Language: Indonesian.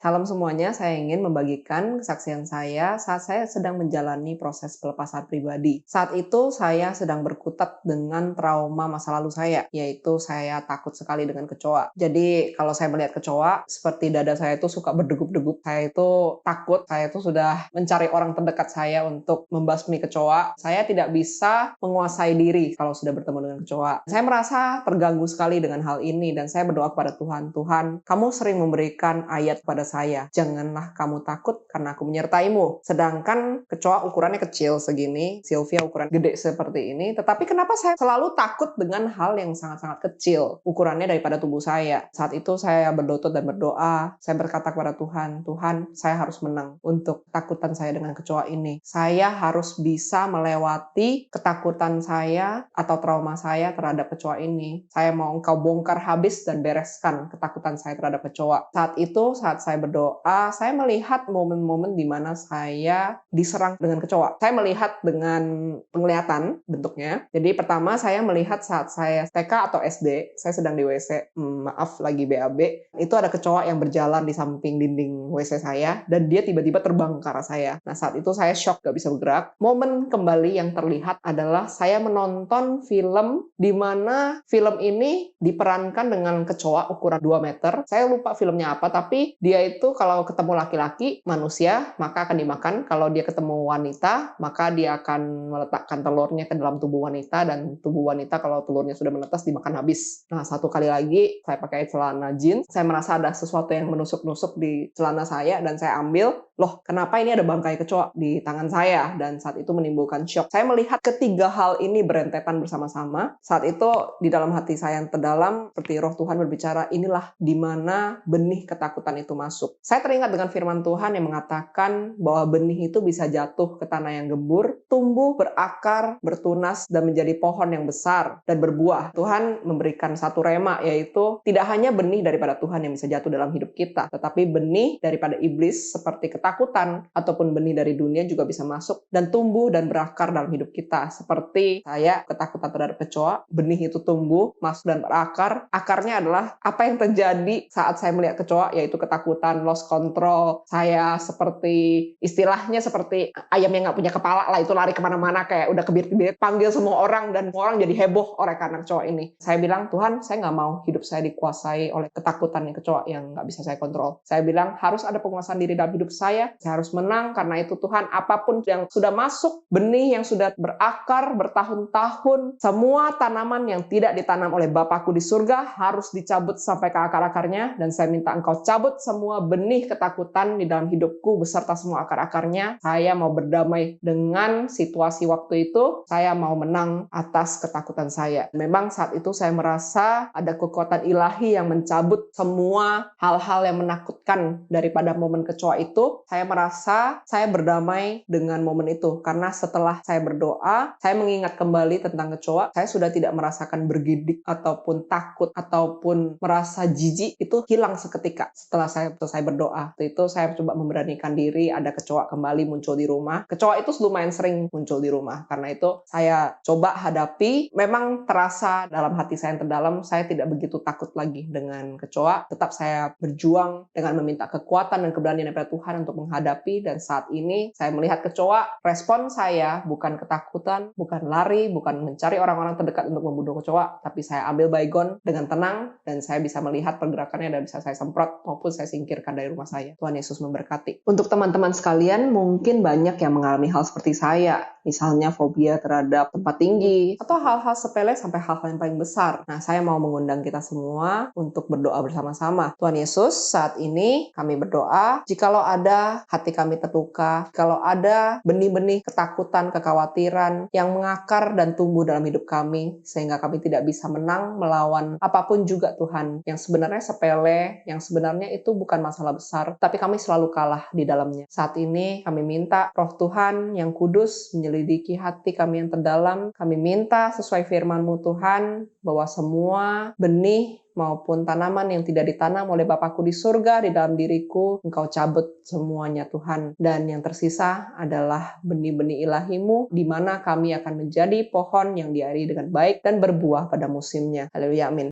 Salam semuanya, saya ingin membagikan kesaksian saya saat saya sedang menjalani proses pelepasan pribadi. Saat itu saya sedang berkutat dengan trauma masa lalu saya, yaitu saya takut sekali dengan kecoa. Jadi kalau saya melihat kecoa, seperti dada saya itu suka berdegup-degup. Saya itu takut, saya itu sudah mencari orang terdekat saya untuk membasmi kecoa. Saya tidak bisa menguasai diri kalau sudah bertemu dengan kecoa. Saya merasa terganggu sekali dengan hal ini dan saya berdoa kepada Tuhan, Tuhan, kamu sering memberikan ayat pada saya, janganlah kamu takut karena aku menyertaimu. Sedangkan kecoa ukurannya kecil segini, Sylvia ukuran gede seperti ini, tetapi kenapa saya selalu takut dengan hal yang sangat-sangat kecil ukurannya daripada tubuh saya? Saat itu saya berlutut dan berdoa, saya berkata kepada Tuhan, Tuhan, saya harus menang untuk ketakutan saya dengan kecoa ini. Saya harus bisa melewati ketakutan saya atau trauma saya terhadap kecoa ini. Saya mau Engkau bongkar habis dan bereskan ketakutan saya terhadap kecoa. Saat itu, saat saya berdoa, saya melihat momen-momen di mana saya diserang dengan kecoa. Saya melihat dengan penglihatan bentuknya. Jadi pertama saya melihat saat saya TK atau SD, saya sedang di WC, maaf lagi BAB, itu ada kecoa yang berjalan di samping dinding WC saya, dan dia tiba-tiba terbang ke arah saya. Nah saat itu saya shock, gak bisa bergerak. Momen kembali yang terlihat adalah saya menonton film di mana film ini diperankan dengan kecoa ukuran 2 meter. Saya lupa filmnya apa, tapi dia itu kalau ketemu laki-laki, manusia, maka akan dimakan. Kalau dia ketemu wanita, maka dia akan meletakkan telurnya ke dalam tubuh wanita, dan tubuh wanita kalau telurnya sudah menetas dimakan habis. Nah, satu kali lagi, saya pakai celana jeans, saya merasa ada sesuatu yang menusuk-nusuk di celana saya, dan saya ambil, loh, kenapa ini ada bangkai kecoa di tangan saya? Dan saat itu menimbulkan shock. Saya melihat ketiga hal ini berentetan bersama-sama. Saat itu, di dalam hati saya yang terdalam, seperti roh Tuhan berbicara, inilah di mana benih ketakutan itu masuk. Saya teringat dengan firman Tuhan yang mengatakan bahwa benih itu bisa jatuh ke tanah yang gembur, tumbuh, berakar, bertunas, dan menjadi pohon yang besar dan berbuah. Tuhan memberikan satu rema, yaitu tidak hanya benih daripada Tuhan yang bisa jatuh dalam hidup kita, tetapi benih daripada iblis seperti ketakutan ataupun benih dari dunia juga bisa masuk dan tumbuh dan berakar dalam hidup kita. Seperti saya ketakutan terhadap kecoa, benih itu tumbuh, masuk dan berakar. Akarnya adalah apa yang terjadi saat saya melihat kecoa, yaitu ketakutan, lost control. Saya seperti, istilahnya seperti ayam yang nggak punya kepala lah, itu lari kemana-mana kayak udah kebir-kebir, panggil semua orang dan semua orang jadi heboh oleh karena kecoa ini. Saya bilang, Tuhan, saya nggak mau hidup saya dikuasai oleh ketakutan yang kecoa yang nggak bisa saya kontrol. Saya bilang, harus ada penguasaan diri dalam hidup saya harus menang, karena itu Tuhan, apapun yang sudah masuk, benih yang sudah berakar bertahun-tahun, semua tanaman yang tidak ditanam oleh Bapakku di surga harus dicabut sampai ke akar-akarnya, dan saya minta Engkau cabut semua benih ketakutan di dalam hidupku beserta semua akar-akarnya. Saya mau berdamai dengan situasi waktu itu, saya mau menang atas ketakutan saya. Memang saat itu saya merasa ada kekuatan ilahi yang mencabut semua hal-hal yang menakutkan daripada momen kecoa itu. Saya merasa saya berdamai dengan momen itu, karena setelah saya berdoa, saya mengingat kembali tentang kecoa. Saya sudah tidak merasakan bergidik ataupun takut ataupun merasa jijik, itu hilang seketika setelah saya selesai berdoa. Itu saya coba memberanikan diri, ada kecoa kembali muncul di rumah. Kecoa itu lumayan sering muncul di rumah, karena itu saya coba hadapi. Memang terasa dalam hati saya yang terdalam, saya tidak begitu takut lagi dengan kecoa. Tetap saya berjuang dengan meminta kekuatan dan keberanian daripada Tuhan untuk menghadapi, dan saat ini saya melihat kecoa, respon saya bukan ketakutan, bukan lari, bukan mencari orang-orang terdekat untuk membunuh kecoa, tapi saya ambil baygon dengan tenang, dan saya bisa melihat pergerakannya dan bisa saya semprot maupun saya singkirkan dari rumah saya. Tuhan Yesus memberkati. Untuk teman-teman sekalian, mungkin banyak yang mengalami hal seperti saya, misalnya fobia terhadap tempat tinggi, atau hal-hal sepele sampai hal-hal yang paling besar. Nah, saya mau mengundang kita semua untuk berdoa bersama-sama. Tuhan Yesus, saat ini kami berdoa, jikalau ada hati kami terluka, kalau ada benih-benih ketakutan, kekhawatiran yang mengakar dan tumbuh dalam hidup kami, sehingga kami tidak bisa menang melawan apapun juga Tuhan, yang sebenarnya sepele, yang sebenarnya itu bukan masalah besar, tapi kami selalu kalah di dalamnya. Saat ini kami minta Roh Tuhan yang kudus menyelidiki hati kami yang terdalam. Kami minta sesuai firman-Mu Tuhan, bahwa semua benih maupun tanaman yang tidak ditanam oleh Bapakku di surga di dalam diriku, Engkau cabut semuanya Tuhan. Dan yang tersisa adalah benih-benih ilahi-Mu, di mana kami akan menjadi pohon yang diairi dengan baik dan berbuah pada musimnya. Haleluya, amin.